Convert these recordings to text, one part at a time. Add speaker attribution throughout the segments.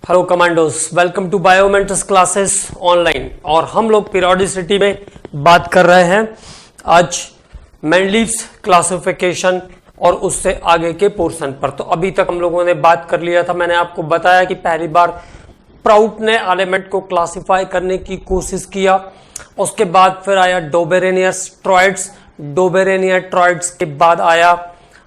Speaker 1: Hello commandos, welcome to Biomentors classes online. और हम लोग पीरियोडिसिटी में बात कर रहे हैं आज मेंडलीव्स क्लासिफिकेशन और उससे आगे के पोर्शन पर। तो अभी तक हम लोगों ने बात कर लिया था, मैंने आपको बताया कि पहली बार प्राउट ने एलिमेंट को क्लासिफाई करने की कोशिश किया, उसके बाद फिर आया डोबेरेनियस ट्रॉइड्स, डोबेरेनियर ट्रॉइड्स के बाद आया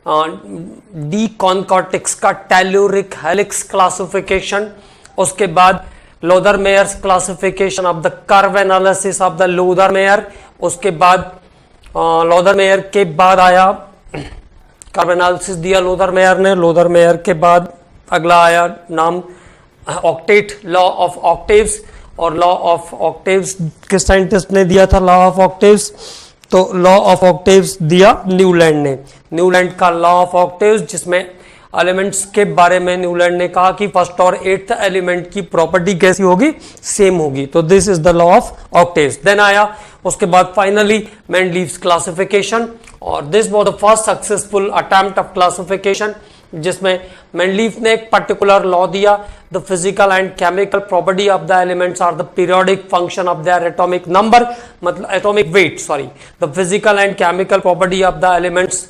Speaker 1: डी कॉनकॉर्टिक्स का टेल्यूरिक हेलिक्स क्लासिफिकेशन, उसके बाद Lothar Meyer's classification of the curve analysis of the Lothar Meyer, उसके बाद लोदरमेयर के बाद आया कर्व एनालिसिस दिया लोदरमेयर ने, लोदरमेयर के बाद अगला आया नाम ऑक्टेट, लॉ ऑफ ऑक्टेव्स। और लॉ ऑफ ऑक्टेव्स किस साइंटिस्ट ने दिया था? लॉ ऑफ ऑक्टेव्स, तो लॉ ऑफ ऑक्टेव्स दिया न्यूलैंड ने। न्यूलैंड का लॉ ऑफ ऑक्टेव्स, जिसमें एलिमेंट्स के बारे में न्यूलैंड ने कहा कि फर्स्ट और एट्थ एलिमेंट की प्रॉपर्टी कैसी होगी? सेम होगी। तो this is the law of octaves. Then आया उसके बाद फाइनली मेंडलीव्स क्लासिफिकेशन, और this was the first successful attempt of classification, जिसमें मेंडलीव ने एक पर्टिकुलर लॉ दिया, the physical and chemical property of the elements are the periodic function of their atomic number, मतलब atomic weight, sorry, the physical and chemical property of the elements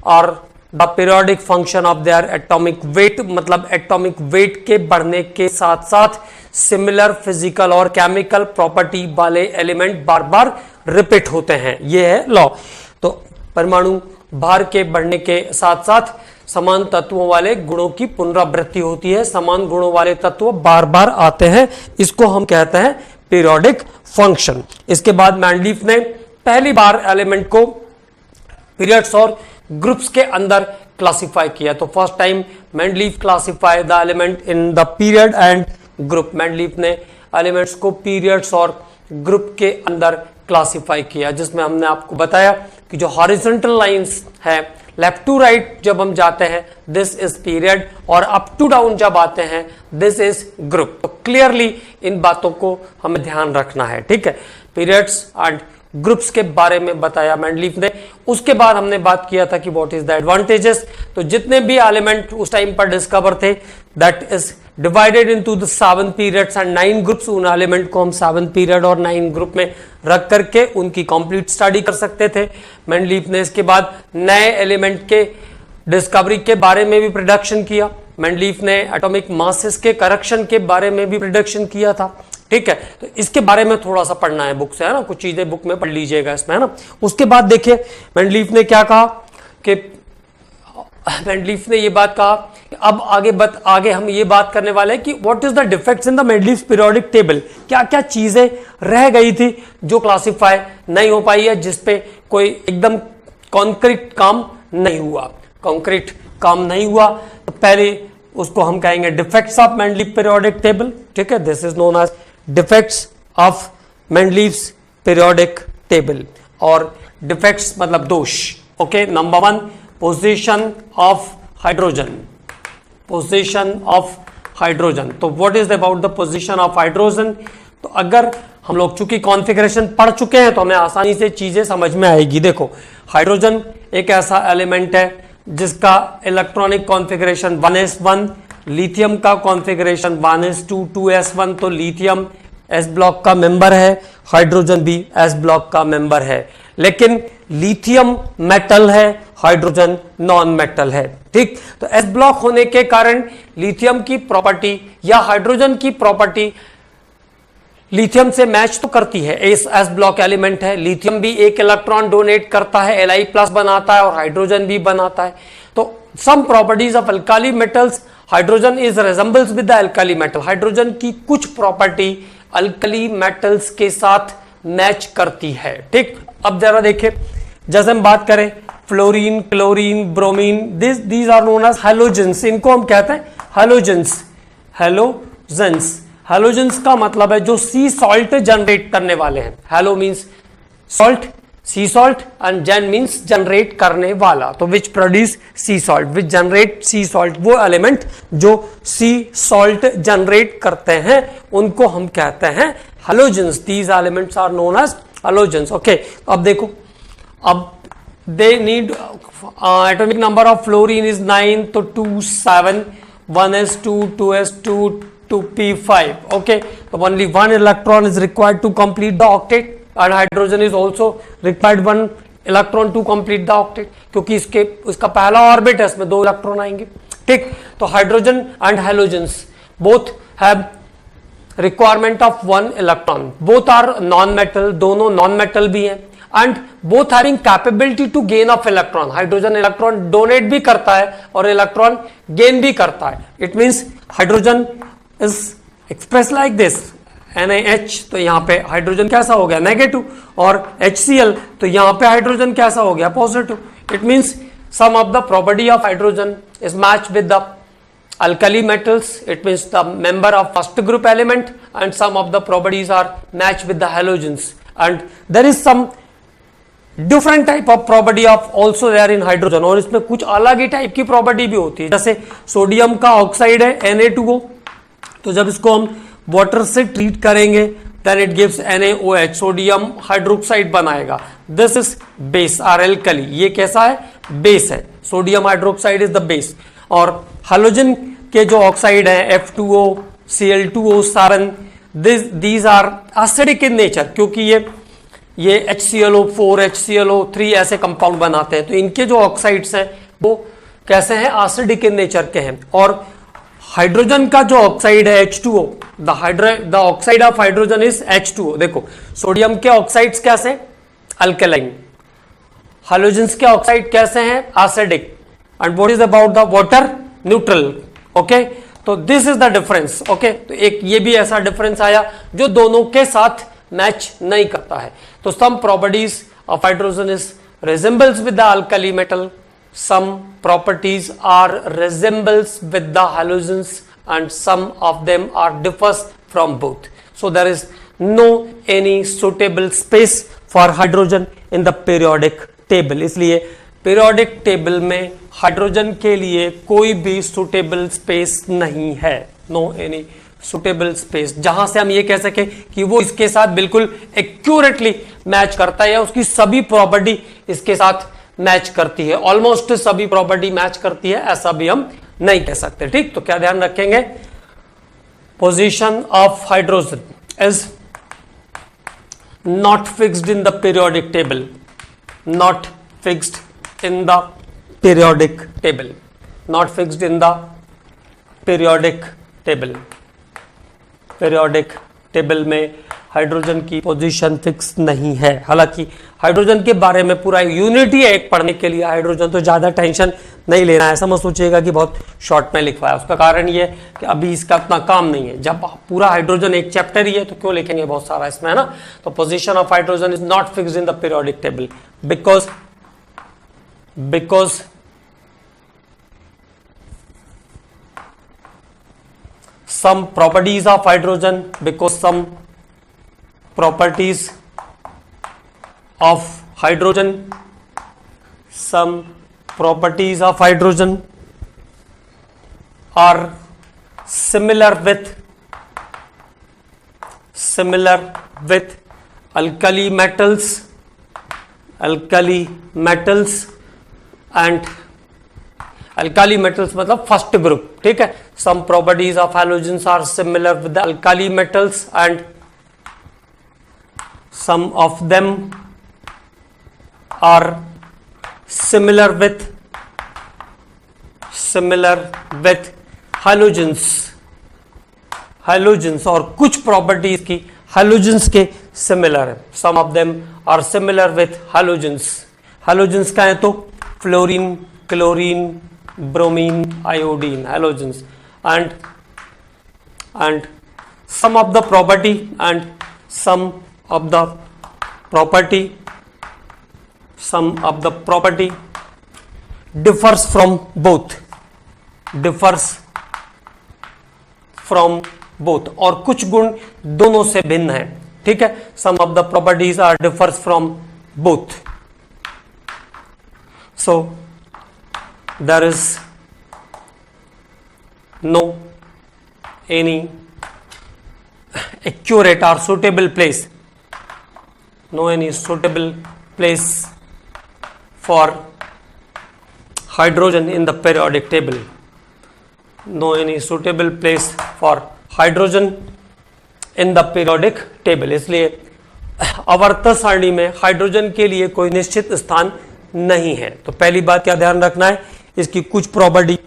Speaker 1: are the periodic function of their atomic weight, मतलब atomic wait के बढ़ने के साथ साथ similar physical और chemical property वाले element बार बार repeat होते हैं, ये है लॉ। तो परमाणु भार के बढ़ने के साथ साथ समान तत्वों वाले गुणों की पुनरावृत्ति होती है, समान गुणों वाले तत्व बार बार आते हैं, इसको हम कहते हैं पीरियोडिक फंक्शन। इसके बाद मेंडलीव ने पहली बार एलिमेंट को पीरियड्स और ग्रुप्स के अंदर क्लासिफाई किया। तो first time Mendeleev classify the element in the period and group. Mendeleev ने एलिमेंट्स को पीरियड्स और ग्रुप के अंदर क्लासिफाई किया, जिसमें हमने आपको बताया कि जो हॉरिजॉन्टल लाइंस है, लेफ्ट टू राइट जब हम जाते हैं दिस इज पीरियड, और अप टू डाउन जब आते हैं दिस इज ग्रुप। तो क्लियरली इन बातों को हमें ध्यान रखना है, ठीक है। पीरियड्स एंड ग्रुप्स के बारे में बताया मेंडलीव ने। उसके बाद हमने बात किया था कि व्हाट इज द एडवांटेजेस। तो जितने भी एलिमेंट उस टाइम पर डिस्कवर थे that is divided into the 7 periods and 9 groups. उन एलिमेंट को हम 7 पीरियड और 9 ग्रुप में रख करके उनकी कंप्लीट स्टडी कर सकते थे। मेंडलीव ने इसके बाद नए एलिमेंट के डिस्कवरी के बारे में भी प्रिडिक्शन किया। मेंडलीव ने एटॉमिक मासेस के करेक्शन के बारे में भी प्रिडिक्शन किया था, ठीक है। तो इसके बारे में थोड़ा सा पढ़ना है बुक से, है ना, कुछ चीजें बुक में पढ़ लीजिएगा इसमें, है ना। उसके बाद देखिए मेंडलीव ने क्या कहा कि मेंडलीव ने ये बात कहा कि अब आगे हम ये बात करने वाले हैं कि what is the defects in the Mendeleev's periodic table. क्या क्या चीजें रह गई थी जो क्लासिफाई नहीं हो पाई है, जिसपे कोई एकदम कॉन्क्रीट काम नहीं हुआ, कॉन्क्रीट काम नहीं हुआ। तो पहले उसको हम कहेंगे defects of Mendeleev periodic table, ठीक है। This is known as defects of Mendeleev's periodic table. और डिफेक्ट्स मतलब दोष, okay. Number 1, position of hydrogen, position of hydrogen. तो what is about the position of hydrogen? तो अगर हम लोग चूंकि कॉन्फ़िगरेशन पढ़ चुके हैं तो हमें आसानी से चीजें समझ में आएगी। देखो, हाइड्रोजन एक ऐसा एलिमेंट है जिसका इलेक्ट्रॉनिक कॉन्फ़िगरेशन 1s1, लिथियम का कॉन्फ़िगरेशन 1s2, 2s1। तो लिथियम एस ब्लॉक का मेंबर है, हाइड्रोजन भी एस ब्लॉक का मेंबर है, लेकिन लिथियम मेटल है, हाइड्रोजन नॉन मेटल है, ठीक। तो एस ब्लॉक होने के कारण लिथियम की प्रॉपर्टी या हाइड्रोजन की प्रॉपर्टी लिथियम से मैच तो करती है। एस ब्लॉक एलिमेंट है, लिथियम भी एक इलेक्ट्रॉन डोनेट करता है, Li+ बनाता है, और हाइड्रोजन भी बनाता है। तो some properties of alkali metals, hydrogen is resembles with the alkali metal. Hydrogen की कुछ प्रॉपर्टी अल्काली मेटल्स के साथ मैच करती है, ठीक। अब जरा देखिए, जैसे हम बात करें fluorine, chlorine, bromine, these are known as halogens. इनको हम कहते हैं हैलोजेंस, हैलोजेंस। हैलोजेंस का मतलब है जो सी सॉल्ट जनरेट करने वाले हैं। Halo means salt, sea salt, and gen means generate करने वाला। तो which produce sea salt, which generate sea salt, वो एलिमेंट जो सी सॉल्ट जनरेट करते हैं उनको हम कहते हैं halogens. These elements are known as halogens, okay. अब देखो, अब they need atomic number of fluorine is 9, तो 2 7, 1s2, 2s2, to p5. Okay, so only one electron is required to complete the octet, and hydrogen is also required one electron to complete the octet, क्योंकि इसका पहला orbit है, इसमें 2 electron आएंगे. ठीक, तो hydrogen and halogens both have requirement of 1 electron. Both are non metal, दोनों non metal भी हैं, and both having capability to gain of electron. Hydrogen electron donate भी करता है और इलेक्ट्रॉन गेन भी करता है. It means hydrogen is express like this NaH, तो यहां पे हाइड्रोजन कैसा हो गया, नेगेटिव, और HCl, तो यहां पे हाइड्रोजन कैसा हो गया, positive. It means some of the property of hydrogen is match with the alkali metals. It means the member of first group element, and some of the properties are matched with the halogens, and there is some different type of property of also there in hydrogen, और इसमें कुछ अलग ही type की property भी होती है. जैसे sodium का ऑक्साइड है Na2O, तो जब इसको हम वाटर से ट्रीट करेंगे then it gives NaOH, sodium hydroxide बनाएगा. This is base or alkali. ये कैसा है, बेस है. Sodium hydroxide is the base. और हाइड्रोजन के जो ऑक्साइड है F2O, Cl2O, सारन, these are acidic in nature, क्योंकि ये HClO4, HClO3 ऐसे कंपाउंड बनाते हैं. तो इनके जो ऑक्साइड्स हैं वो कैसे हैं, एसिडिक इन नेचर के हैं. और हाइड्रोजन का जो ऑक्साइड है H2O, the oxide of hydrogen is H2O. देखो सोडियम के ऑक्साइड्स कैसे, अल्कलाइन. हाइड्रोजन के ऑक्साइड कैसे हैं, acidic. And what is about the water, neutral. Okay, तो this is the difference. Okay, तो एक ये भी ऐसा डिफरेंस आया जो दोनों के साथ मैच नहीं करता है. तो some properties of hydrogen is resembles with the alkali metal, some properties are resembles with the halogens, and some of them are differs from both. So there is no any suitable space for hydrogen in the periodic table. इसलिए periodic table में hydrogen के लिए कोई भी suitable space नहीं है. No any suitable space जहां से हम ये कह सके कि वो इसके साथ बिल्कुल एक्यूरेटली मैच करता है, या उसकी सभी प्रॉपर्टी इसके साथ मैच करती है. ऑलमोस्ट सभी प्रॉपर्टी मैच करती है, ऐसा भी हम नहीं कह सकते. ठीक, तो क्या ध्यान रखेंगे, position of hydrogen is not fixed in the periodic table. Not fixed in the periodic table. Not fixed in the periodic table. Periodic table में हाइड्रोजन की पोजीशन फिक्स नहीं है. हालांकि हाइड्रोजन के बारे में पूरा यूनिटी है एक पढ़ने के लिए. हाइड्रोजन तो ज्यादा टेंशन नहीं लेना है, ऐसा मत सोचिएगा कि बहुत शॉर्ट में लिखवाया. उसका कारण ये कि अभी इसका इतना काम नहीं है. जब पूरा हाइड्रोजन एक चैप्टर ही है तो क्यों लिखेंगे बहुत सारा इसमें, है ना. तो position of hydrogen is not fixed in the periodic table because some properties of hydrogen, because some properties of hydrogen, some properties of hydrogen are similar with alkali metals and alkali metals मतलब first group. ठीक है, some properties of halogens are similar with the alkali metals, and some of them are similar with halogens. और कुछ properties की halogens के similar है. some of them are similar with halogens का है तो fluorine, chlorine, bromine, iodine, halogens, and some of the property differs from both. और कुछ गुण दोनों से भिन्न है. ठीक है, some of the properties are differs from both. So there is no any accurate or suitable place for hydrogen in the periodic table. No any suitable place for hydrogen in the periodic table, इसलिए आवर्त सारणी में hydrogen के लिए कोई निश्चित स्थान नहीं है। तो पहली बात क्या ध्यान रखना है, इसकी कुछ प्रॉपर्टी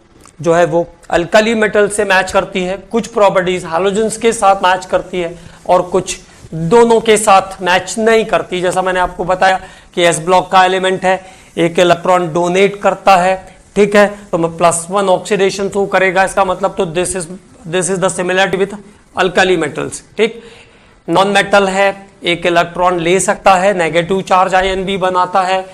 Speaker 1: जो है वो अल्कली मेटल से मैच करती है, कुछ प्रॉपर्टीज हैलोजेंस के साथ मैच करती है और कुछ दोनों के साथ मैच नहीं करती। जैसा मैंने आपको बताया कि एस ब्लॉक का एलिमेंट है, एक इलेक्ट्रॉन डोनेट करता है, ठीक है, तो +1 ऑक्सीडेशन शो करेगा, इसका मतलब तो this is the similarity with alkali metals, ठीक। नॉन मेटल है, एक इलेक्ट्रॉन ले सकता है, नेगेटिव चार्ज आयन भी बनाता है,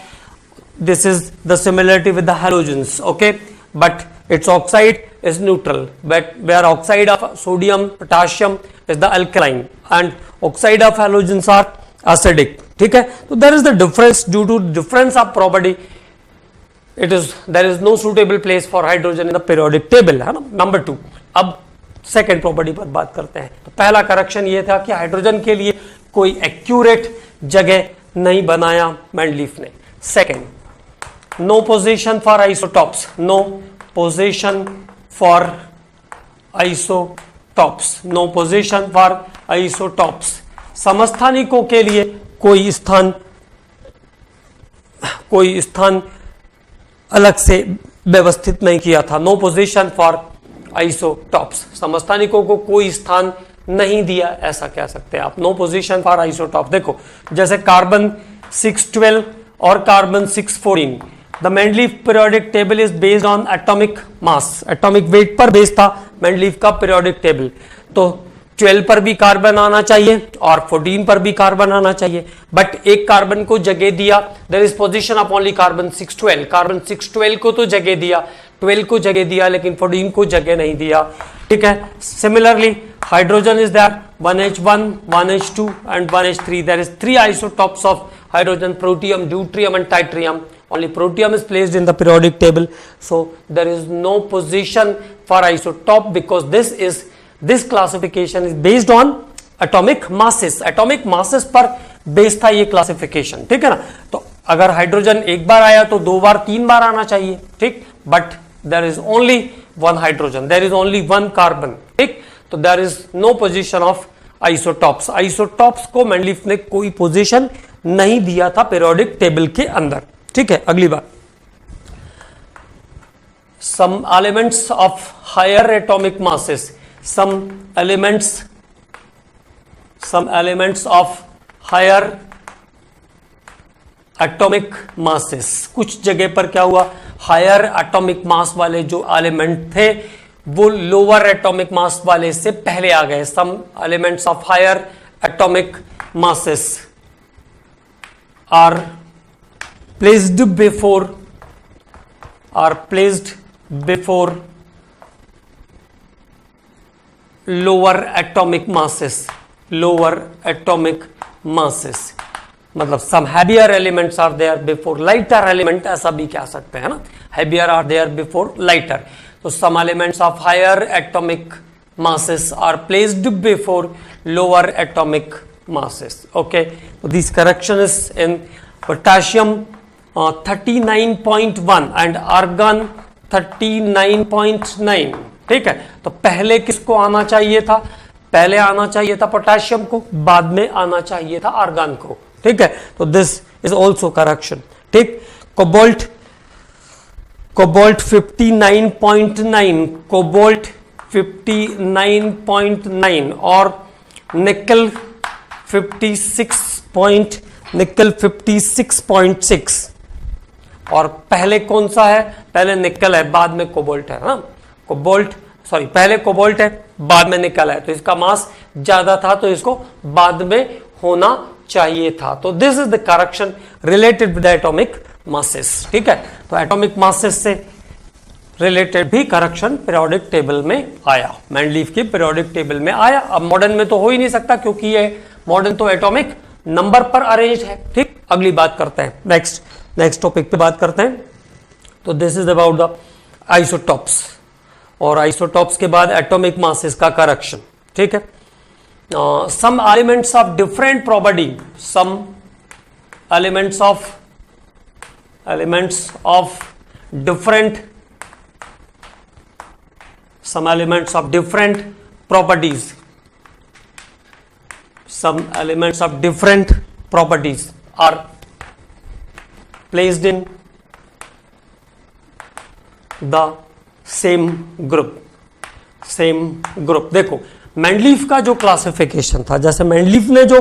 Speaker 1: this is the similarity with the halogens, okay, but its oxide is neutral, but where oxide of sodium potassium is the alkaline and oxide of halogens are acidic, ठीक है। तो there is the difference, due to difference of property there is no suitable place for hydrogen in the periodic table, है ना। Number 2, अब second property पर बात करते हैं। तो पहला करेक्शन ये था कि हाइड्रोजन के लिए कोई एक्यूरेट जगह नहीं बनाया मैंडलीफ ने। Second, no position for isotopes, no position for isotopes, no position for isotopes, समस्थानिकों के लिए कोई स्थान अलग से व्यवस्थित नहीं किया था। नो पोजीशन फॉर आइसोटॉप्स, समस्थानिकों को कोई स्थान नहीं दिया, ऐसा कह सकते हैं आप। नो पोजीशन फॉर आइसोटॉप्स, देखो जैसे कार्बन 612 और carbon 614, the Mendeleev periodic table is based on atomic mass, atomic weight पर बेस्ड था मेंडलीफ का पीरियोडिक टेबल। तो 12 पर भी कार्बन आना चाहिए और 14 पर भी कार्बन आना चाहिए, बट एक कार्बन को जगह दिया, there is position of only carbon 612, carbon 612 को तो जगह दिया, 12 को जगह दिया, लेकिन 14 को जगह नहीं दिया, ठीक है। Similarly hydrogen is there 1H1, 1H2 and 1H3, there is 3 isotopes of hydrogen, protium, deuterium and tritium. Only protium is placed in the periodic table, so there is no position for isotope because this classification is based on atomic masses, atomic masses पर based था ये classification, ठीक है ना। तो अगर hydrogen एक बार आया तो 2 बार 3 बार आना चाहिए, ठीक, but there is only 1 hydrogen, there is only 1 carbon, ठीक, तो there is no position of isotopes. Isotopes को मेंडलीफ ने कोई पोजीशन नहीं दिया था पीरियोडिक टेबल के अंदर, ठीक है। अगली बात, some elements of higher atomic masses, some elements of higher atomic masses, कुछ जगह पर क्या हुआ, हायर एटॉमिक मास वाले जो एलिमेंट थे वो लोअर एटॉमिक मास वाले से पहले आ गए। Some elements of higher atomic masses are placed before lower atomic masses, मतलब some heavier elements are there before lighter element, ऐसा भी कह सकते हैं ना, heavier are there before lighter. तो some elements of higher atomic masses are placed before lower atomic masses, okay. This correction is in potassium 39.1 and argon 39.9, ठीक है। तो पहले किसको आना चाहिए था, पहले आना चाहिए था पोटेशियम को, बाद में आना चाहिए था आर्गन को, ठीक है। तो दिस इज ऑल्सो करेक्शन, ठीक। कोबाल्ट 59.9, कोबाल्ट 59.9 और निकल 56.6 और पहले कौन सा है, पहले निकल है, बाद में कोबाल्ट है ना, पहले कोबाल्ट है, बाद में निकल है, तो इसका मास ज्यादा था तो इसको बाद में होना चाहिए था। तो this is the correction related with atomic masses, ठीक है। तो एटॉमिक मासेस से रिलेटेड भी करेक्शन पीरियोडिक टेबल में आया, मेंडलीफ के पीरियोडिक टेबल में आया। अब मॉडर्न में तो हो ही नहीं सकता क्योंकि ये मॉडर्न तो एटॉमिक नंबर पर अरेंज है, ठीक। अगली बात करते हैं, नेक्स्ट टॉपिक पे बात करते हैं। तो this is about the isotopes, और आइसोटॉप्स के बाद एटॉमिक मासेस का करेक्शन, ठीक है। Some elements of different property, some elements of different properties, some elements of different properties are placed in the same group. देखो मेंडलीफ का जो classification था, जैसे मेंडलीफ ने जो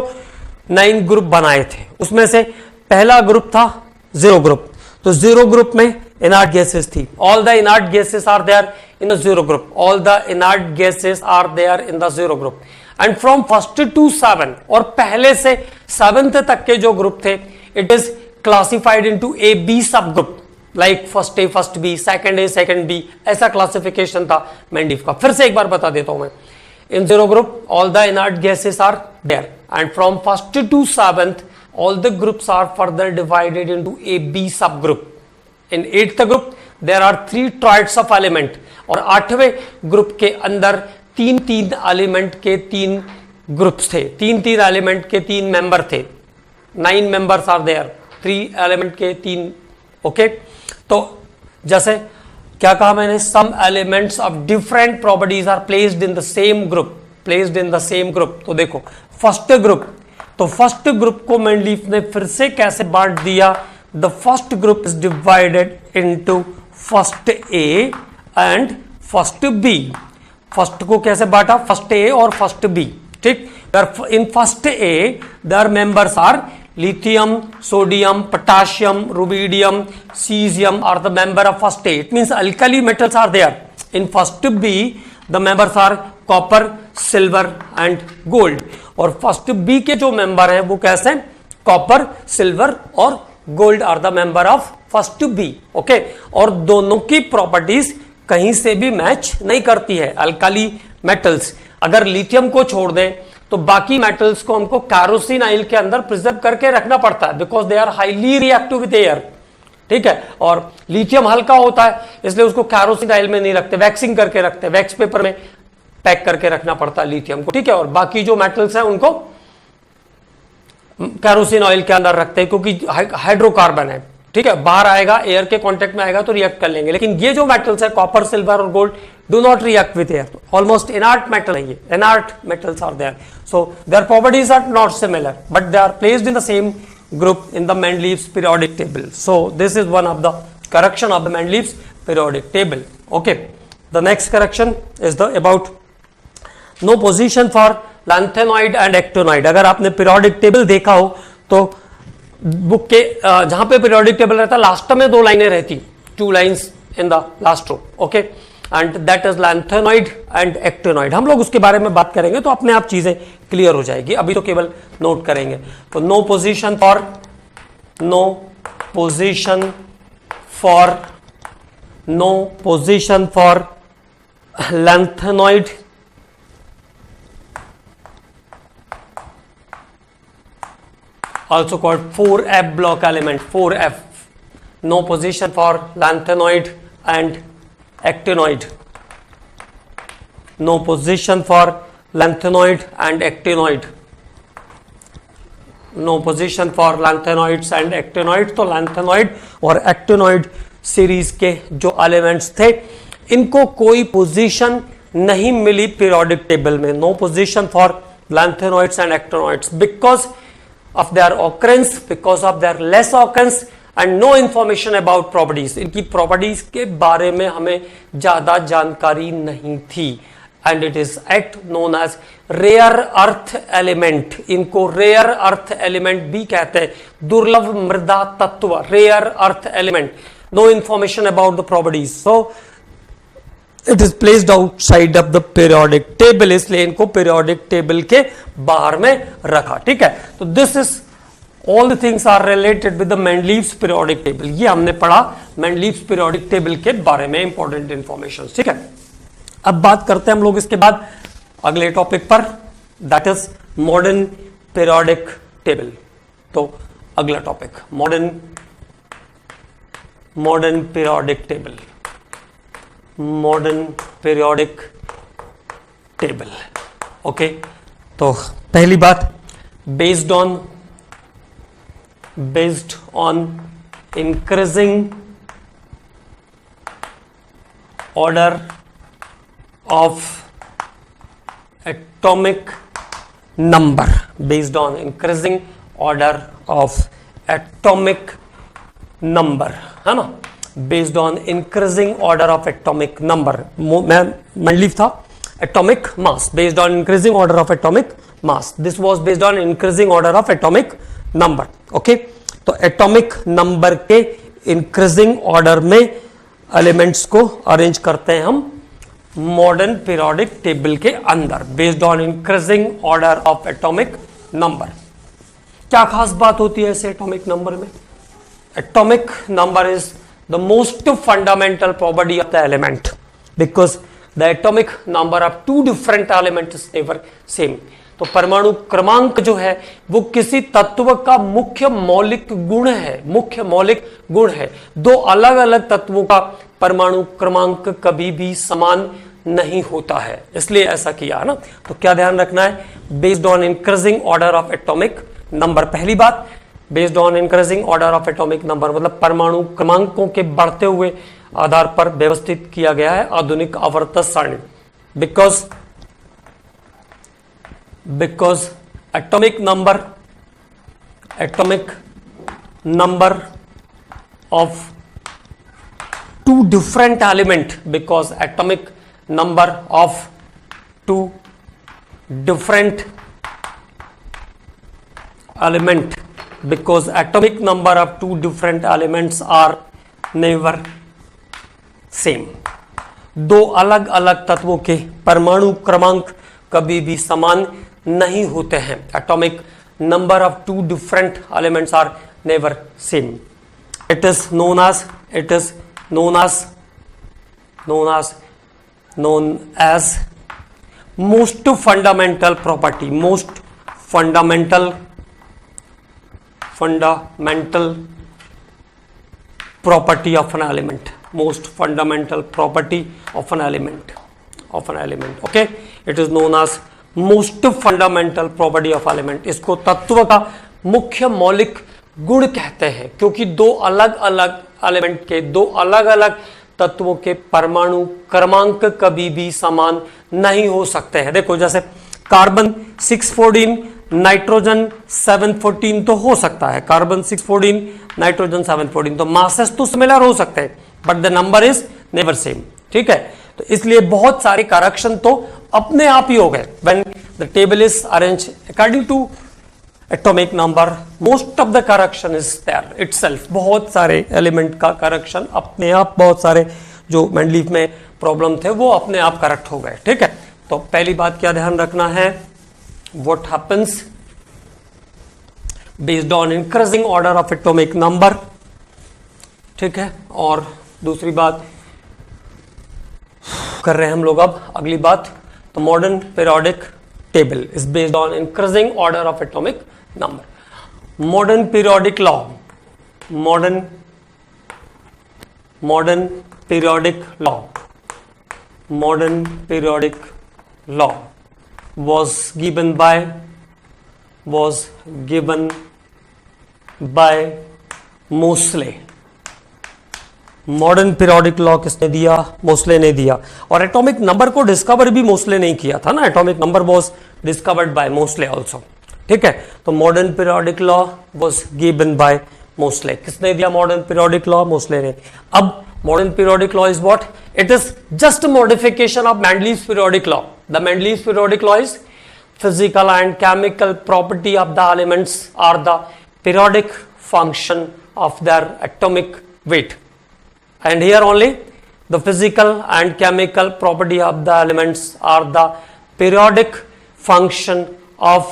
Speaker 1: 9 ग्रुप बनाए थे उसमें से पहला ग्रुप था जीरो ग्रुप. तो जीरो ग्रुप में इनर्ट गैसेस थी. All the inert gases are there in the zero group. All the inert gases are there in the zero group. And from first to 7 और पहले से 7th तक के जो group थे, it is classified into A B sub group, like first A first B, second A second B, ऐसा classification था Mendeleev का. फिर से एक बार बता देता हूं मैं. In zero group all the inert gases are there and from first to 7th all the groups are further divided into a b subgroup. In 8th group there are 3 troids of element और 8वें group के अंदर 3 element के 3 groups थे. 3 element के 3 member थे. 9 members are there. 3 element के 3. Okay, तो जैसे क्या कहा मैंने, some elements of different properties are placed in the same group. Placed in the same group. तो देखो फर्स्ट ग्रुप, तो फर्स्ट ग्रुप को मेंडलीफ ने फिर से कैसे बांट दिया. The first group is divided into first A and first B. First को कैसे बांटा, फर्स्ट ए और फर्स्ट बी. ठीक, in first A there members are lithium, sodium, potassium, rubidium, cesium are the member of first A. It means alkali metals are there. In first B, the members are copper, silver and gold. और first B के जो member है वो कैसे हैं, copper, silver और gold are the member of first B. Okay, और दोनों की प्रॉपर्टीज कहीं से भी मैच नहीं करती है. अल्काली मेटल्स, अगर लिथियम को छोड़ दें तो बाकी मेटल्स को हमको कैरोसिन ऑयल के अंदर प्रिजर्व करके रखना पड़ता है, because they are highly reactive with air. ठीक है, और लिथियम हल्का होता है इसलिए उसको कैरोसिन ऑयल में नहीं रखते, वैक्सिंग करके रखते, वैक्स पेपर में पैक करके रखना पड़ता है लिथियम को. ठीक है, और बाकी जो मेटल्स हैं उनको कैरोसिन ऑयल के अंदर रखते हैं क्योंकि हाइड्रोकार्बन है. ठीक है, बाहर आएगा, एयर के कांटेक्ट में आएगा तो रिएक्ट कर लेंगे. लेकिन ये जो मेटल्स है कॉपर, सिल्वर और gold do not react with air. Almost inert metal है ये. Inert metals are there, so their properties are not similar but they are placed in the same group in the Mendeleev's periodic table. So this is one of the correction of the Mendeleev's periodic table. Okay, the next correction is the about no position for lanthanoid and actinoid. अगर आपने periodic table देखा हो तो book के जहां पे periodic table रहता last में 2 लाइनें रहती, 2 lines in the last row. Okay, and that is lanthanoid and actinoid. हम लोग उसके बारे में बात करेंगे तो अपने आप चीजें क्लियर हो जाएगी, अभी तो केवल नोट करेंगे. तो no position for lanthanoid also called 4F block element, 4F. No position for lanthanoid and actinoid. No position for lanthanoid and actinoid. No position for lanthanoids and actinoid. तो lanthanoid और actinoid series के जो elements थे इनको कोई position नहीं मिली periodic table में. No position for lanthanoids and actinoids because of their occurrence, because of their less occurrence and no information about properties. इनकी प्रॉपर्टीज के बारे में हमें ज्यादा जानकारी नहीं थी. And it is act known as rare earth element. इनको रेयर अर्थ एलिमेंट भी कहते हैं, दुर्लभ मृदा तत्व, rare earth element. No information about the properties, so it is placed outside of the periodic table, इसलिए इनको पीरियोडिक टेबल के बाहर में रखा. ठीक है, तो this is all the things are related with the Mendeleev's periodic table. ये हमने पढ़ा मेंडलीव्स पीरियोडिक टेबल के बारे में इंपॉर्टेंट इंफॉर्मेशन. ठीक है, अब बात करते हैं हम लोग इसके बाद अगले टॉपिक पर, that is modern periodic table. तो अगला topic modern periodic table. Modern periodic table. Okay, तो पहली बात, based on increasing order of atomic number, based on increasing order of atomic number, है ना, based on increasing order of atomic number. मैं leave था atomic mass, based on increasing order of atomic mass. This was based on increasing order of atomic number. Okay, तो atomic number के increasing order में elements को arrange करते हैं हम modern periodic table के अंदर, based on increasing order of atomic number. क्या खास बात होती है ऐसे एटॉमिक नंबर में? Atomic number is the most fundamental property of the element, because the atomic number of two different element is never same. तो परमाणु क्रमांक जो है वो किसी तत्व का मुख्य मौलिक गुण है, मुख्य मौलिक गुण है. दो अलग अलग तत्वों का परमाणु क्रमांक कभी भी समान नहीं होता है, इसलिए ऐसा किया है ना. तो क्या ध्यान रखना है? Based on increasing order of atomic number. पहली बात, based on increasing order of atomic number मतलब परमाणु क्रमांकों के बढ़ते हुए आधार पर व्यवस्थित किया गया है आधुनिक आवर्त सारणी. because atomic number of two different element, because atomic number of two different element, because atomic number of two different elements are never same. दो अलग अलग तत्वों के परमाणु क्रमांक कभी भी समान नहीं होते हैं. Atomic number of two different elements are never same. It is known as most fundamental property, most fundamental property of an element, most fundamental property of an element. Okay, it is known as most fundamental property of element. इसको तत्व का मुख्य मौलिक गुण कहते हैं, क्योंकि दो अलग अलग एलिमेंट के, दो अलग अलग तत्वों के परमाणु क्रमांक कभी भी समान नहीं हो सकते हैं. देखो जैसे कार्बन 614 नाइट्रोजन 714 तो हो सकता है, कार्बन 614 नाइट्रोजन 714, तो मासेस तो सिमिलर हो सकते हैं but the number is never same. ठीक है, तो इसलिए बहुत सारे करेक्शन तो अपने आप ही हो गए. When the table is arrange according to atomic number, most of the correction is there itself. बहुत सारे एलिमेंट का करेक्शन अपने आप, बहुत सारे जो मेंडलीफ में प्रॉब्लम थे वो अपने आप करेक्ट हो गए. ठीक है, तो पहली बात क्या ध्यान रखना है, what happens based on increasing order of atomic number. ठीक है, और दूसरी बात कर रहे हैं हम लोग अब अगली बात. तो modern periodic table is based on increasing order of atomic number. Modern periodic law, modern periodic law was given by Moseley. Modern periodic law किसने दिया? मोस्ले ने दिया. और एटॉमिक नंबर को डिस्कवर भी मोस्ले नहीं किया था ना, atomic number was discovered by Moseley also. ठीक है, तो modern periodic law was given by Moseley. किसने दिया मॉडर्न पीरियोडिक लॉ? मोस्ले ने. अब modern periodic law is what? It is just modification of Mendeleev's periodic law. The Mendeleev's periodic law is physical and chemical property of the elements are the periodic function of their atomic weight. And here only the physical and chemical property of the elements are the periodic function of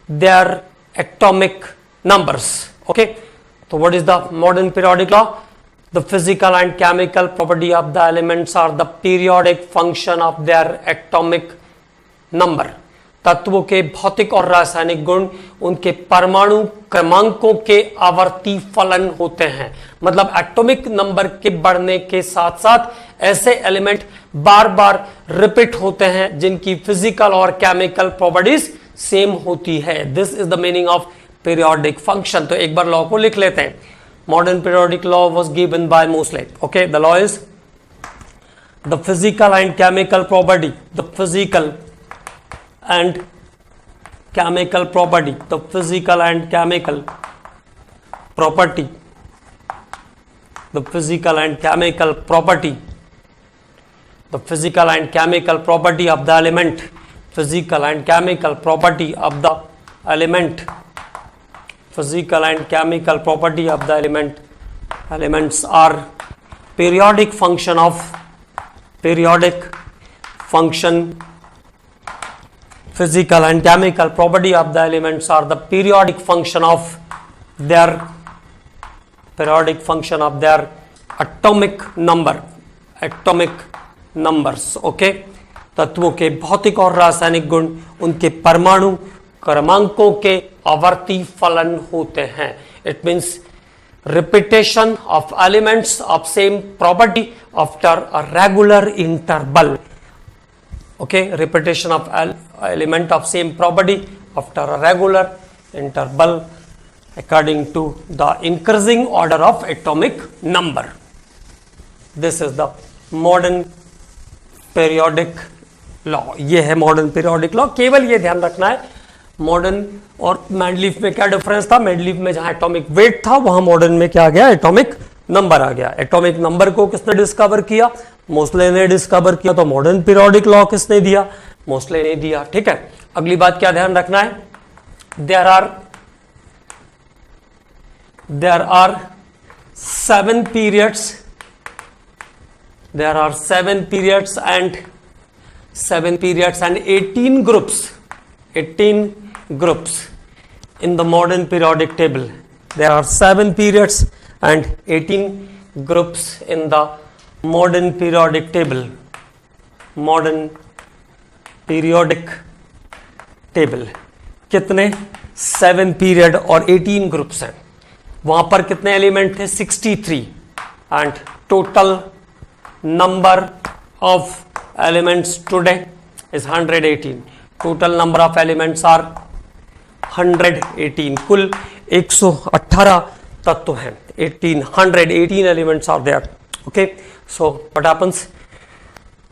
Speaker 1: their atomic numbers. Okay, so what is the modern periodic law? The physical and chemical property of the elements are the periodic function of their atomic number. तत्वों के भौतिक और रासायनिक गुण उनके परमाणु क्रमांकों के आवर्ती फलन होते हैं. मतलब एटॉमिक नंबर के बढ़ने के साथ साथ ऐसे एलिमेंट बार बार रिपीट होते हैं जिनकी फिजिकल और केमिकल प्रॉपर्टीज सेम होती है. This is the meaning of periodic function. तो एक बार लॉ को लिख लेते हैं. Modern periodic law was given by Mosley. Okay, the law is the physical and chemical property. The physical and chemical property, the physical and chemical property, the physical and chemical property, the physical and chemical property of the element, physical and chemical property of the element, physical and chemical property of the element. Elements are periodic function, physical and chemical property of the elements are the periodic function of their atomic numbers. Okay, तत्वों के भौतिक और रासायनिक गुण उनके परमाणु क्रमांकों के आवर्ती फलन होते हैं. It means repetition of elements of same property after a regular interval. Okay, repetition of element of same property after a regular interval according to the increasing order of atomic number. This is the modern periodic law. ये है modern periodic law. केवल ये ध्यान रखना है, modern और Mendeleev में क्या डिफरेंस था. मेंडलीफ में जहां एटॉमिक वेट था वहां मॉडर्न में क्या आ गया, एटॉमिक नंबर आ गया. एटॉमिक नंबर को किसने डिस्कवर किया, मोस्ले ने डिस्कवर किया. तो मॉडर्न पीरियोडिक लॉ किसने दिया, मोस्ले ने दिया. ठीक है, अगली बात क्या ध्यान रखना है, there are 7 periods and 18 groups in the modern periodic table. There are 7 periods and 18 groups in the modern periodic table. Modern periodic table. कितने 7 पीरियड और 18 ग्रुप्स हैं. वहां पर कितने एलिमेंट थे, 63. And total number of elements today is 118. Total number of elements are 118. कुल 118 तत्व हैं. 118 elements are there. Okay, so what happens,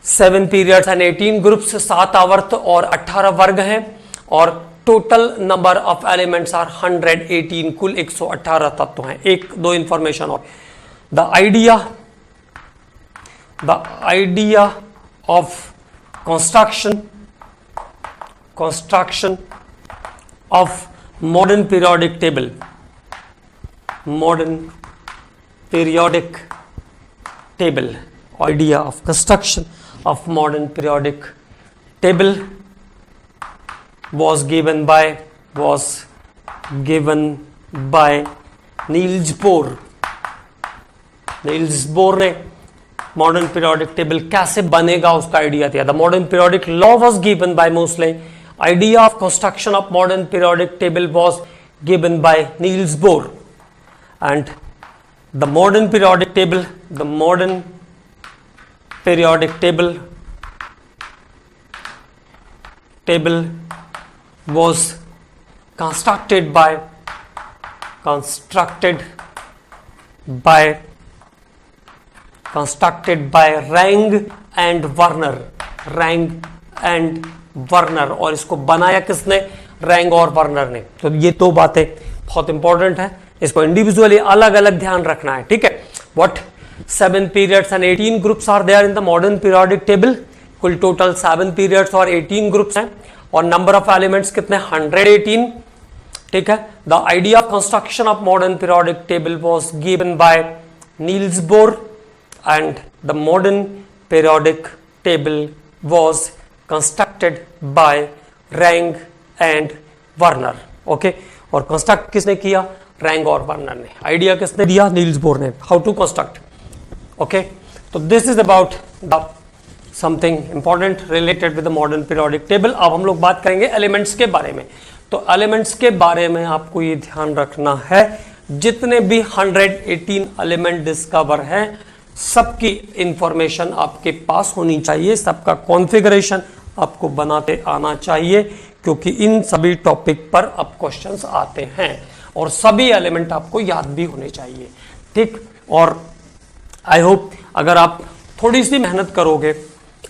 Speaker 1: 7 periods and 18 groups, 7 आवर्त और 18 वर्ग हैं. और total number of elements are 118. कुल 118 तत्व हैं. एक दो इंफॉर्मेशन और, the idea of construction of modern periodic table idea of construction of modern periodic table was given by Niels Bohr. Niels Bohr ने मॉडर्न पीरियोडिक टेबल कैसे बनेगा उसका आइडिया दिया. The modern periodic law was given by Moseley. Idea of construction of modern periodic table was given by Niels Bohr. And the modern periodic table was constructed by Rang and Werner. और इसको बनाया किसने, wrong और Werner ने. तो ये दो बातें बहुत इंपॉर्टेंट है, इसको इंडिविजुअली अलग अलग ध्यान रखना है. ठीक है, what 7 periods and 18 groups are there in the modern periodic table. कुल टोटल 7 periods और 18 ग्रुप्स हैं. और नंबर ऑफ एलिमेंट्स कितने, 118. ठीक है, the idea of construction of modern periodic table was given by Niels Bohr. And the modern periodic table was constructed by wrong and Werner. Okay, और construct किसने किया, wrong और Werner ने. Idea किसने दिया, नील्स बोर ने, how to construct. Okay, तो this is about the something important related with the modern periodic table. अब हम लोग बात करेंगे एलिमेंट्स के बारे में. तो एलिमेंट्स के बारे में आपको ये ध्यान रखना है, जितने भी 118 एलिमेंट डिस्कवर हैं सबकी इंफॉर्मेशन आपके पास होनी चाहिए, सबका कॉन्फ़िगरेशन आपको बनाते आना चाहिए, क्योंकि इन सभी टॉपिक पर अब क्वेश्चंस आते हैं और सभी एलिमेंट आपको याद भी होने चाहिए. ठीक, और आई होप अगर आप थोड़ी सी मेहनत करोगे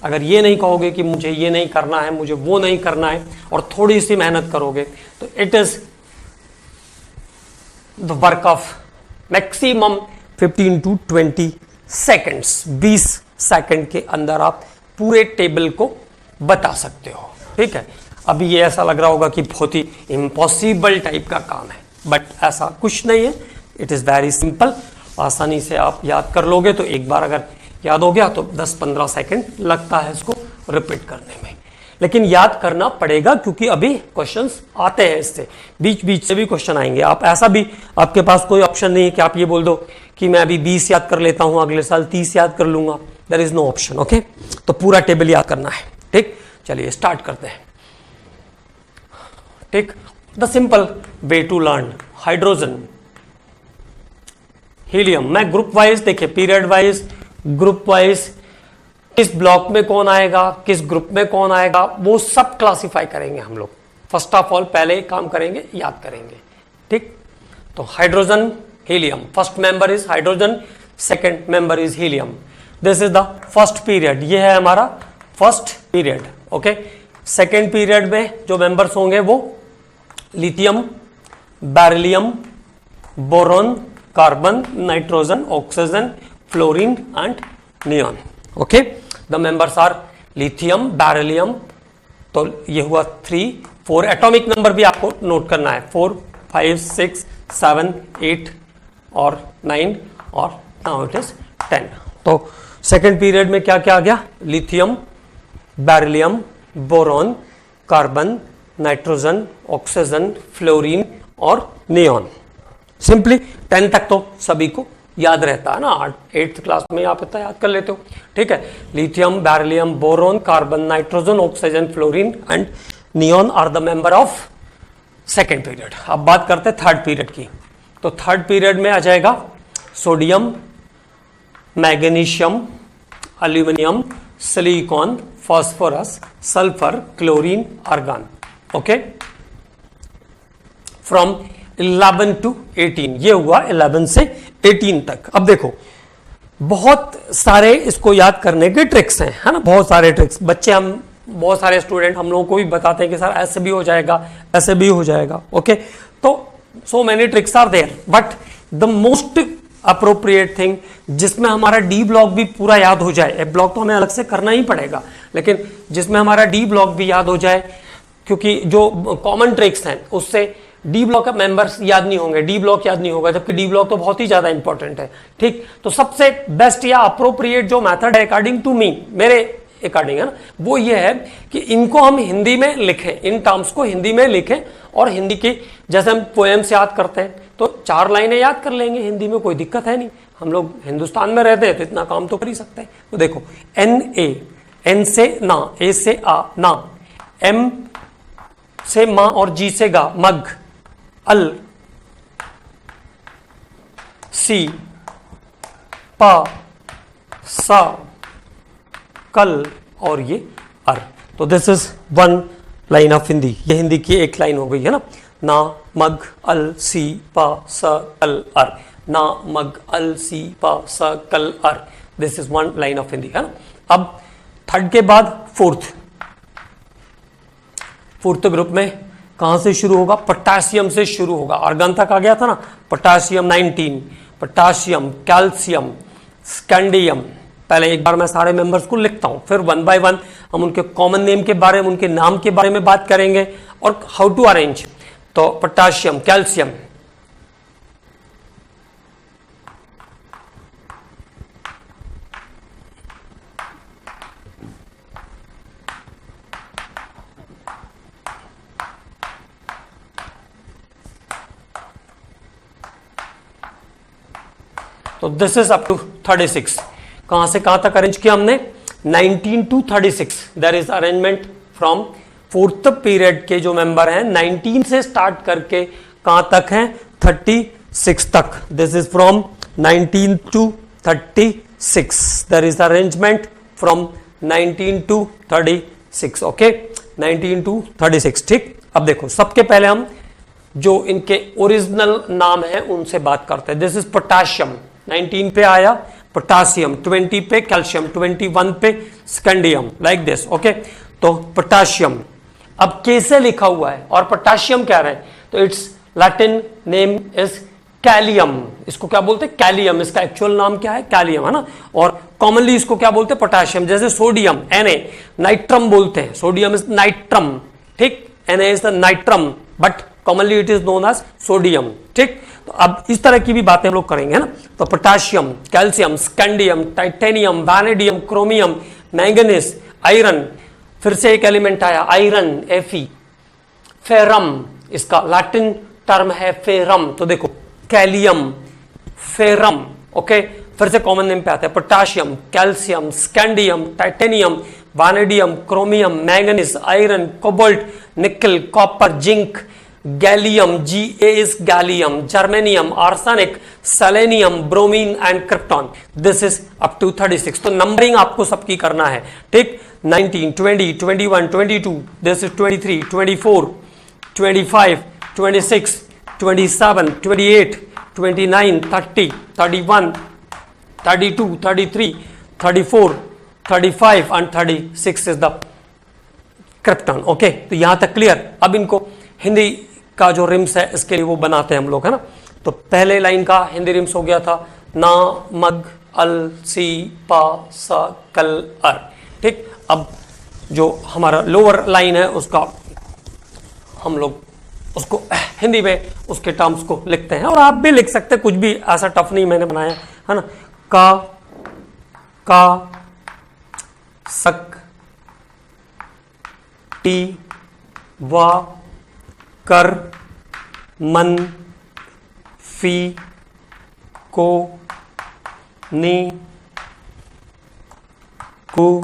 Speaker 1: अगर ये नहीं कहोगे कि मुझे ये नहीं करना है, मुझे वो नहीं करना है, और थोड़ी सी मेहनत करोगे, तो it is the work of maximum 15 to 20 seconds. 20 second के अंदर आप पूरे टेबल को बता सकते हो। ठीक है, अभी ये ऐसा लग रहा होगा कि बहुत ही इम्पॉसिबल टाइप का काम है, बट ऐसा कुछ नहीं है। It is very simple. आसानी से आप याद कर लोगे, तो एक बार अगर याद हो गया तो 10-15 सेकेंड लगता है इसको रिपीट करने में, लेकिन याद करना पड़ेगा क्योंकि अभी क्वेश्चंस आते हैं इससे, बीच बीच से भी क्वेश्चन आएंगे। आप ऐसा भी, आपके पास कोई ऑप्शन नहीं है कि आप ये बोल दो कि मैं अभी 20 याद कर लेता हूं, अगले साल 30 याद कर लूंगा। There is no option. Okay, तो पूरा टेबल याद करना है। ठीक, चलिए स्टार्ट करते हैं। ठीक, the simple way to learn hydrogen, helium. मैं ग्रुप वाइज, देखिए पीरियड वाइज, ग्रुप वाइज, किस ब्लॉक में कौन आएगा, किस ग्रुप में कौन आएगा, वो सब क्लासिफाई करेंगे हम लोग। फर्स्ट ऑफ ऑल पहले एक काम करेंगे, याद करेंगे। ठीक, तो hydrogen, helium, first member is hydrogen, second member is helium. This is the first period, ये है हमारा first period. Okay, second period में जो मेंबर्स होंगे वो lithium, beryllium, boron, carbon, nitrogen, oxygen, fluorine and neon. Okay, the members are lithium, beryllium, तो ये हुआ 3, 4 एटॉमिक नंबर भी आपको नोट करना है, 4, 5, 6, 7, 8 और 9 और नाउ इट इज 10। तो सेकेंड पीरियड में क्या क्या आ गया, lithium, beryllium, boron, carbon, nitrogen, oxygen, fluorine और नियॉन। सिंपली 10 तक तो सभी को याद रहता है ना, 8th क्लास में आप इतना याद कर लेते हो। ठीक है, lithium, beryllium, boron, carbon, nitrogen, oxygen, fluorine and neon are the member of second period. अब बात करते हैं थर्ड पीरियड की। तो थर्ड पीरियड में आ जाएगा sodium, magnesium, aluminium, silicon, phosphorus, sulphur, chlorine, argon. Okay, from 11 to 18, ये हुआ 11 से 18 तक। अब देखो बहुत सारे इसको याद करने के ट्रिक्स हैं, है ना, बहुत सारे ट्रिक्स। बच्चे, हम बहुत सारे स्टूडेंट हम लोगों को भी बताते हैं कि सर ऐसे भी हो जाएगा, ऐसे भी हो जाएगा। ओके, तो so many tricks are there, but the most appropriate thing जिसमें हमारा डी ब्लॉक भी पूरा याद हो जाए, ए ब्लॉक तो हमें अलग से करना ही पड़ेगा, लेकिन जिसमें हमारा डी ब्लॉक भी याद हो जाए, क्योंकि जो कॉमन ट्रिक्स हैं उससे डी ब्लॉक का मेंबर्स याद नहीं होंगे, डी ब्लॉक याद नहीं होगा, जबकि डी ब्लॉक तो बहुत ही ज्यादा इंपॉर्टेंट है। ठीक, तो सबसे बेस्ट या अप्रोप्रिएट जो मेथड है अकॉर्डिंग टू मी, मेरे अकॉर्डिंग, है ना, वो ये है कि इनको हम हिंदी में लिखें, इन टर्म्स को हिंदी में लिखें, और हिंदी की जैसे हम पोएम्स याद करते हैं तो 4 लाइनें याद कर लेंगे हिंदी में, कोई दिक्कत है नहीं। हम लोग हिंदुस्तान में रहते हैं तो इतना काम तो कर ही सकते हैं। तो देखो, एन से ना, ए से आ ना, एम से मां और जी से गा मग, अल, सी, पा, सा, कल और ये अर। तो this is 1 line of Hindi, ये हिंदी की एक लाइन हो गई है ना, ना मग अल सी पा सा कल अर, ना मग अल सी पा सा कल अर। This is 1 line of Hindi, है ना। अब थर्ड के बाद फोर्थ ग्रुप में कहां से शुरू होगा, पोटासियम से शुरू होगा। आर्गन तक आ गया था ना, पोटासियम 19, पोटासियम, कैल्शियम, स्कैंडियम। पहले एक बार मैं सारे मेंबर्स को लिखता हूं, फिर 1 by 1 हम उनके कॉमन नेम के बारे में, उनके नाम के बारे में बात करेंगे और हाउ टू अरेंज। तो पोटासियम, कैल्शियम, तो दिस इज अप टू 36। कहां से कहां तक अरेंज किया हमने, 19 to 36। There is arrangement from fourth period के जो मेंबर हैं 19 से स्टार्ट करके कहां तक हैं, 36 तक। This is from 19 to 36। There is arrangement from 19 to 36। Okay, 19 to 36। ठीक, अब देखो सबके पहले हम जो इनके ओरिजिनल नाम है उनसे बात करते हैं। दिस इज पोटाशियम, 19 पे आया, पोटासियम 20 पे, कैल्शियम 21 पे, स्कैंडियम लाइक दिस। ओके, तो पोटासियम अब कैसे लिखा हुआ है और पोटासियम क्या रहे, तो इट्स लैटिन नेम इज कैलियम। इसको क्या बोलते हैं, कैलियम। इसका एक्चुअल नाम क्या है, कैलियम, है ना। और कॉमनली इसको क्या बोलते हैं, पोटासियम। जैसे सोडियम Na, नाइट्रम बोलते हैं, सोडियम इज नाइट्रम, ठीक, Na is the natrium, but commonly it is known as sodium, ठीक। तो अब इस तरह की भी बातें हम लोग करेंगे, है ना। तो potassium, calcium, scandium, titanium, vanadium, chromium, manganese, iron, फिर से एक एलिमेंट आया आयरन, Fe, फेरम, इसका लैटिन टर्म है फेरम। तो देखो कैलियम, फेरम, ओके। फिर से कॉमन नेम पे आता है potassium, calcium, scandium, titanium, vanadium, chromium, manganese, iron, cobalt, nickel, copper, zinc, gallium, Ga is gallium, germanium, arsenic, selenium, bromine and krypton. This is up to 36। तो numbering आपको सबकी करना है, ठीक। 19, 20, 21, 22, this is 23, 24, 25, 26, 27, 28, 29, 30, 31, 32, 33, 34, 35 and 36 is the krypton. Okay, तो यहां तक clear. अब इनको हिंदी का जो रिम्स है इसके लिए वो बनाते हैं हम लोग, है ना। तो पहले लाइन का हिंदी रिम्स हो गया था ना, मग, अल, सी, पा, सा, कल, अर, ठीक। अब जो हमारा लोअर लाइन है उसका हम लोग उसको हिंदी में उसके टर्म्स को लिखते हैं, और आप भी लिख सकते हैं, कुछ भी ऐसा टफ नहीं मैंने बनाया, है ना। का, सक, टी, वा, कर, मन, फी, को, नी, कु,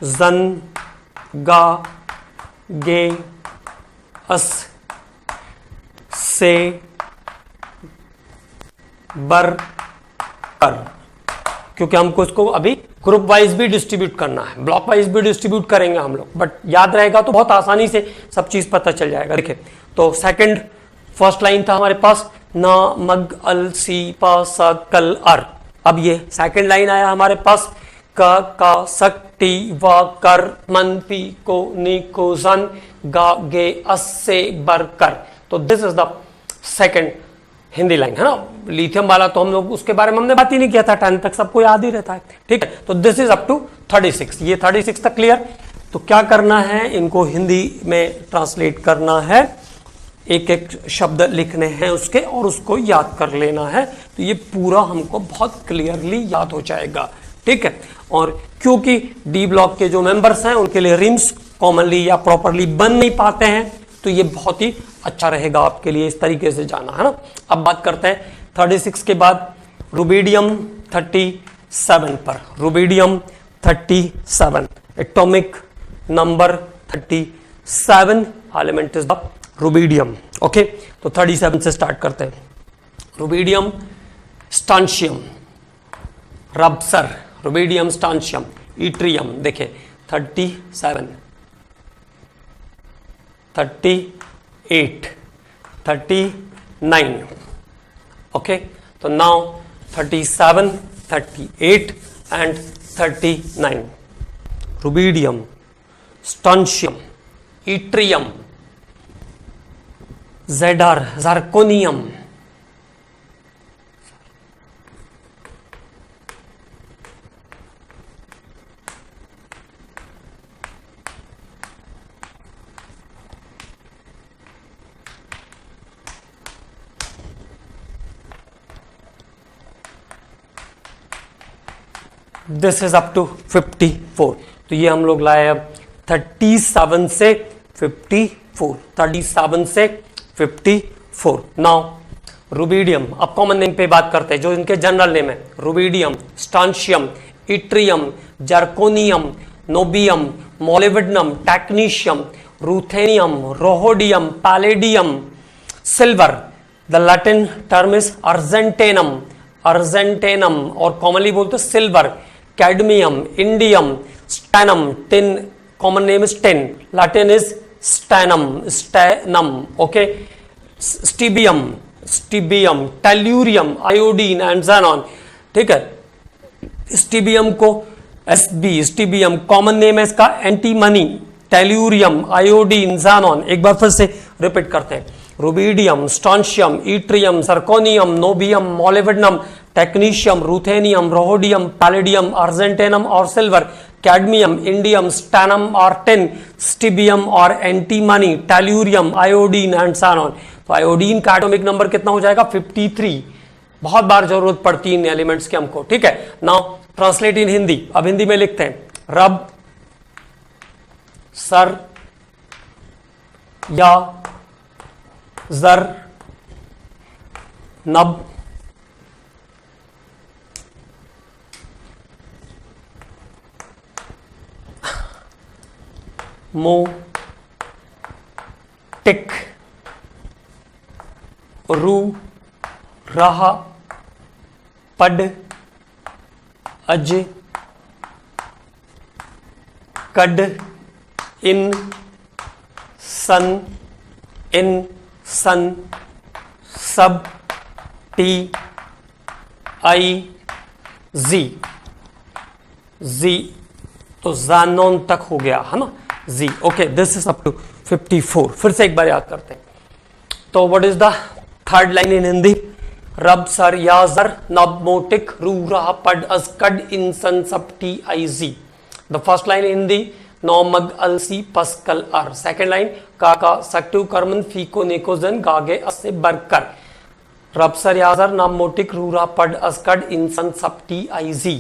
Speaker 1: जन, गा, गे, अस, से, बर, कर। क्योंकि हमको इसको अभी ग्रुप वाइज भी डिस्ट्रीब्यूट करना है, ब्लॉक वाइज भी डिस्ट्रीब्यूट करेंगे हम लोग, बट याद रहेगा तो बहुत आसानी से सब चीज पता चल जाएगा। देखिए, तो सेकंड, फर्स्ट लाइन था हमारे पास ना, मग, अल, सी, पा, सा, कल, अर। अब ये सेकंड लाइन आया हमारे पास का, सक, टी, वा, कर, मन, पी, को, नी, को, जन, गा, गे, अस, से, बर, कर। तो this is the second Hindi line, है ना। लिथियम वाला तो हम लोग उसके बारे में हमने बात ही नहीं किया था, 10 तक सबको याद ही रहता है, ठीक है। तो दिस इज अप टू 36, ये 36 तक क्लियर। तो क्या करना है, इनको हिंदी में ट्रांसलेट करना है, एक एक शब्द लिखने हैं उसके और उसको याद कर लेना है। तो ये पूरा हमको बहुत क्लियरली याद हो जाएगा, ठीक है। और क्योंकि डी ब्लॉक के जो मेंबर्स हैं उनके लिए रिम्स कॉमनली या प्रॉपरली बन नहीं पाते हैं, तो ये बहुत ही अच्छा रहेगा आपके लिए इस तरीके से जाना, है ना। अब बात करते हैं 36 के बाद रुबिडियम 37 पर। Rubidium 37, atomic number 37 element is the rubidium. Okay, तो 37 से स्टार्ट करते हैं। रुबिडियम, स्टांशियम, रब्सर, रुबिडियम, स्टांशियम, इट्रियम। देखिए 37, 38, 39। ओके, तो now 37, 38 and 39। Rubidium, strontium, yttrium, ज़ेडर, zirconium, this is up to 54। तो ये हम लोग लाए अब 37 से 54, 37 से 54। नाउ रुबिडियम, अब कॉमन नेम पे बात करते हैं जो इनके जनरल नेम है। Rubidium, strontium, yttrium, zirconium, niobium, molybdenum, technetium, ruthenium, rhodium, palladium, silver. The Latin term is argentum, argentum, और कॉमनली बोलते हैं silver. Cadmium, indium, stannum, tin, common name is tin, Latin is stannum, stannum. Okay, stibium, stibium, tellurium, iodine and xenon, ठीक है। स्टीबियम को Sb, स्टीबियम common name है इसका antimony, tellurium, iodine, ज़ानॉन। एक बार फिर से रिपीट करते हैं, rubidium, strontium, yttrium, zirconium, niobium, molybdenum, technetium, ruthenium, rhodium, palladium, argentum और सिल्वर, कैडमियम, इंडियम, स्टैनम और टिन, स्टीबियम और antimony, tellurium, iodine and xenon. तो आयोडीन का एटॉमिक नंबर कितना हो जाएगा? 53। बहुत बार जरूरत पड़ती है इन एलिमेंट्स की हमको, ठीक है। नाउ ट्रांसलेट इन हिंदी। अब हिंदी में लिखते हैं, रब, सर या जर, नब, मो, टिक, रू, रहा, पड, अज, कड, इन, सन, सब, टी, आई, जी। तो ज़ानॉन तक हो गया है ना, जी। Okay, this is up to 54। फिर से एक बार याद करते हैं। तो what is the third line in Hindi? रब, सर या जर, नब, मोटिक, रू, राह, पड, अज, कड, इन, सन, सब, टी, आई, जी। The first line in Hindi, नौ, मग, अलसी, पस, कल, अर। सेकेंड लाइन, काका, सक्टू, कर्मन, फीको, नेको, जन, गागे, असे, बरकर। रब, सर या जर, नब, मोटिक, रू, राह, पड, अज, कड, इन, सन, सब, टी, आई, जी।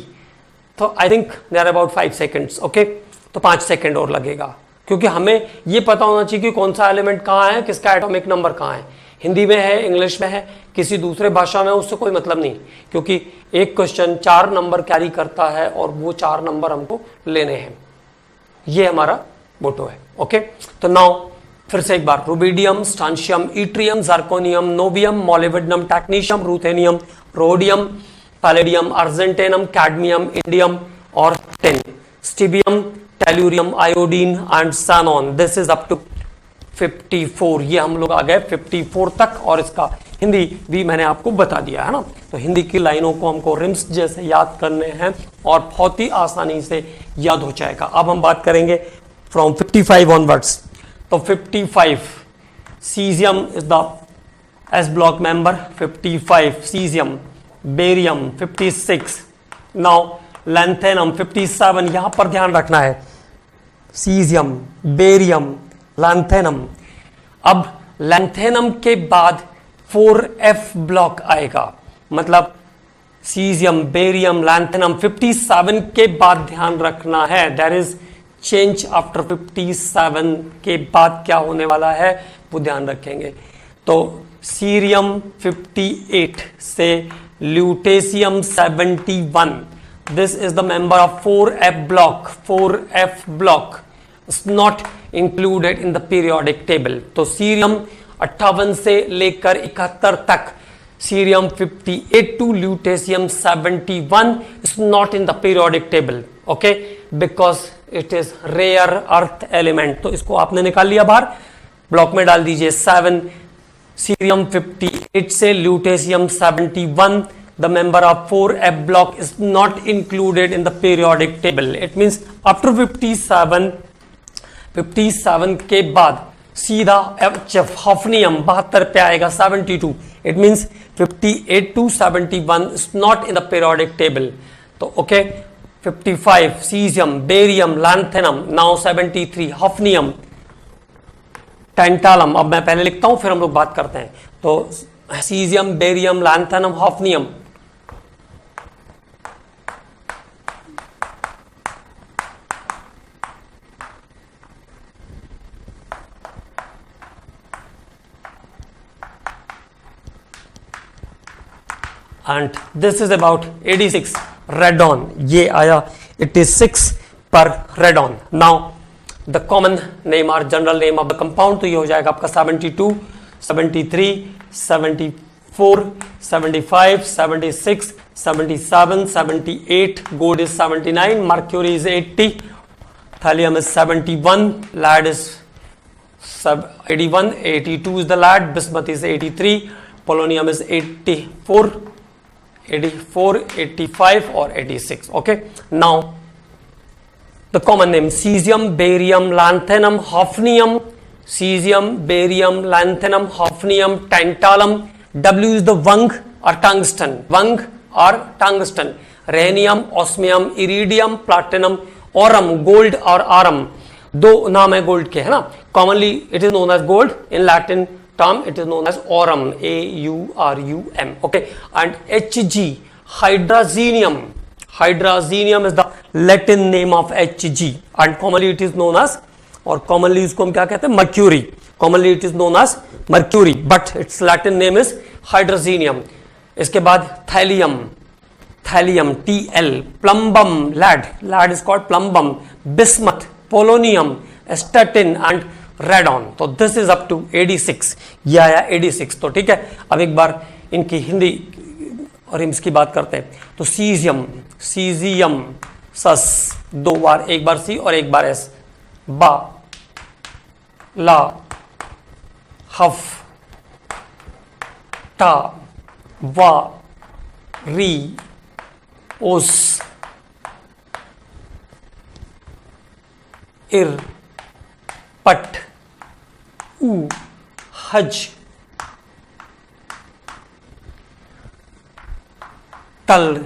Speaker 1: तो I think they are about 5 seconds. Okay, तो 5 सेकेंड और लगेगा, क्योंकि हमें ये पता होना चाहिए कि कौन सा एलिमेंट कहाँ है, किसका एटॉमिक नंबर कहाँ है। हिंदी में है, इंग्लिश में है, किसी दूसरे भाषा में, उससे कोई मतलब नहीं, क्योंकि एक क्वेश्चन 4 नंबर कैरी करता है और वो 4 नंबर हमको लेने हैं। ये हमारा मोटो है। ओके, तो नाउ फिर से एक बार, rubidium, strontium, yttrium, zirconium, niobium, molybdenum, technetium, ruthenium, rhodium, palladium, argentum, cadmium, indium और tin, stibium, tellurium, iodine and xenon. This is up to 54। ये हम लोग आ गए 54 तक, और इसका हिंदी भी मैंने आपको बता दिया है ना। तो हिंदी की लाइनों को हमको रिम्स जैसे याद करने हैं और बहुत ही आसानी से याद हो जाएगा। अब हम बात करेंगे फ्रॉम 55 ऑनवर्ड्स। तो 55, caesium is the S block member, 55 caesium, barium 56, now lanthanum 57। यहां पर ध्यान रखना है, सीजियम, बेरियम, लैंथेनम। अब लैंथेनम के बाद 4F ब्लॉक आएगा, मतलब सीजियम, बेरियम, लैंथेनम 57 के बाद ध्यान रखना है, देयर इज चेंज आफ्टर 57 के बाद क्या होने वाला है वो ध्यान रखेंगे। तो सीरियम 58 से lutetium 71, this is the member of 4F block. 4F block is not included in the periodic table. तो सीरियम 58 से लेकर 71 तक, cerium 58 to lutetium 71 is not in the periodic table, okay, because it is rare earth element. तो इसको आपने निकाल लिया बाहर, ब्लॉक में डाल दीजिए 7। सीरियम 58 से lutetium 71, the member of 4F block is not included in the periodic table. It means after 57 के बाद सीधा हॉफनियम 72 पे आएगा 72. It means 58 to 71 is not in the periodic table. तो okay, 55 caesium, barium, lanthanum, now 73 hafnium, tantalum. अब मैं पहले लिखता हूं फिर हम लोग बात करते हैं। तो caesium, barium, lanthanum, hafnium, and this is about 86 radon. ये आया 86 पर radon. Now the common name or general name of the compound, तो ये हो जाएगा आपका 72, 73, 74, 75, 76, 77, 78, gold is 79, mercury is 80, thallium is 71, lead is 81, 82 is the lead, bismuth is 83, polonium is 84, 84, 85 और 86. Okay. Now the common name cesium, barium, lanthanum, hafnium, cesium, barium, lanthanum, hafnium, tantalum. W is the Wang or tungsten. Wang or tungsten. Rhenium, osmium, iridium, platinum, aurum, gold और aurum. दो नाम है gold के, है ना. Commonly it is known as gold, in Latin term it is known as aurum, AURUM. Okay. And Hg, hydrazinium. Hydrazinium is the Latin name of Hg and commonly it is known as, और commonly इसको हम क्या कहते हैं, mercury. Commonly it is known as mercury but its Latin name is hydrazinium. इसके बाद thallium, thallium, Tl, plumbum, lead is called plumbum, bismuth, polonium, statin and radon. तो this is up to 86. ये आया 86. तो ठीक है, अब एक बार इनकी हिंदी और इसकी बात करते हैं. तो सीजियम, सीजियम, सस, दो बार, एक बार सी और एक बार एस. बा, ला, हफ, टा, वा, री, ओस, इर, पट, ऊ, हज, टल,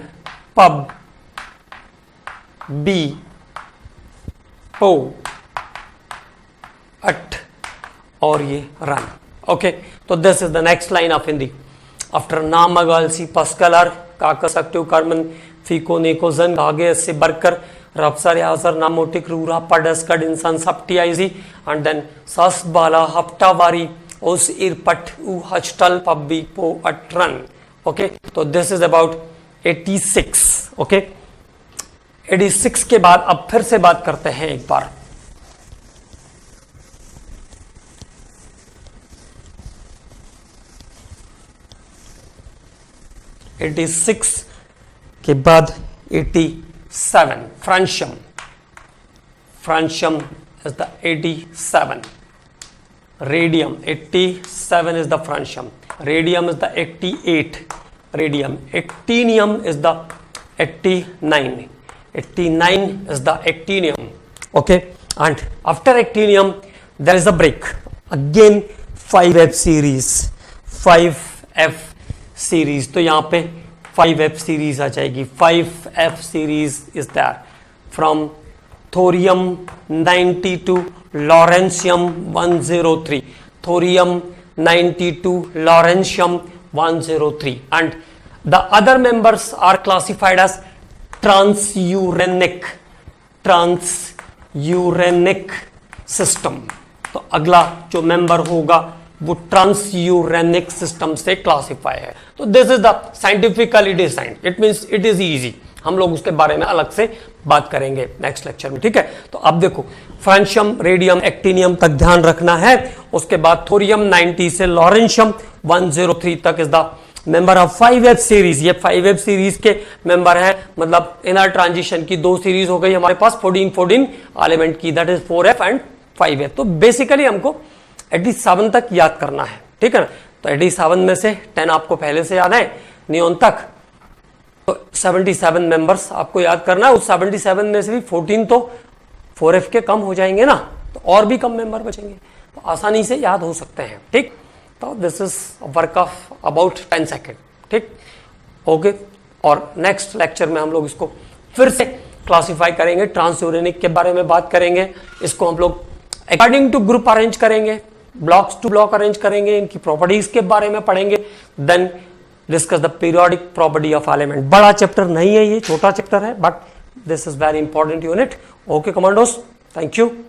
Speaker 1: पब, बी, पो, अट और ये रन. ओके. तो this is the next line of Hindi. After नाम मगालसी पस्कलर काकस एक्टिव कर्मन फीको नेकोजन आगे से बरकर रफ्सर यासर नामोटिक रूरा पडस कड इंसान सप्टियाइजी एंड देन सस बाला हफ्ता वारी उस इरपट उ हचटल पब्बी पो अट्रन. ओके. तो दिस इज अबाउट 86. ओके. 86 के बाद अब फिर से बात करते हैं एक बार. के बाद 87 francium. Francium is the 87. Radium 87 is the francium. Radium is the 88. Radium. Actinium is the 89. 89 is the actinium. Okay. And after actinium there is a break. Again 5F series. 5F series. तो यहाँ पे 5F series आ जाएगी. 5F series is there from thorium 90 to lawrencium 103. Thorium 90 to lawrencium 103. And the other members are classified as transuranic. Transuranic system. तो अगला जो member होगा वो ट्रांसयूरेनिक system से क्लासिफाई है. तो this is the scientifically designed. It means it is easy. हम लोग उसके बारे में अलग से बात करेंगे नेक्स्ट लेक्चर में. ठीक है. तो अब देखो फ्रांशियम, रेडियम, एक्टिनियम तक ध्यान रखना है. उसके बाद थोरियम 90 से लॉरेंशियम 103 तक is the member of 5F series. ये 5F सीरीज के मेंबर है. मतलब इनर ट्रांजिशन की दो सीरीज हो गई हमारे पास 14 एलिमेंट की, that is 4F and 5F. तो बेसिकली हमको 87 तक याद करना है. ठीक है ना. तो 87 में से 10 आपको पहले से याद है, नियोन तक. तो 77 मेंबर्स आपको याद करना है. उस 77 में से भी 14 तो 4F के कम हो जाएंगे ना, तो और भी कम मेंबर बचेंगे, तो आसानी से याद हो सकते हैं. ठीक. तो this is work of about 10 second. ठीक. ओके. और नेक्स्ट लेक्चर में हम लोग इसको फिर से क्लासिफाई करेंगे. ट्रांसयूरेनिक के बारे में बात करेंगे. इसको हम लोग अकॉर्डिंग टू ग्रुप अरेंज करेंगे, ब्लॉक्स टू ब्लॉक अरेंज करेंगे, इनकी प्रॉपर्टीज के बारे में पढ़ेंगे. Then discuss the periodic property of element. बड़ा चैप्टर नहीं है ये, छोटा चैप्टर है, but this is very important unit. Okay commandos, thank you.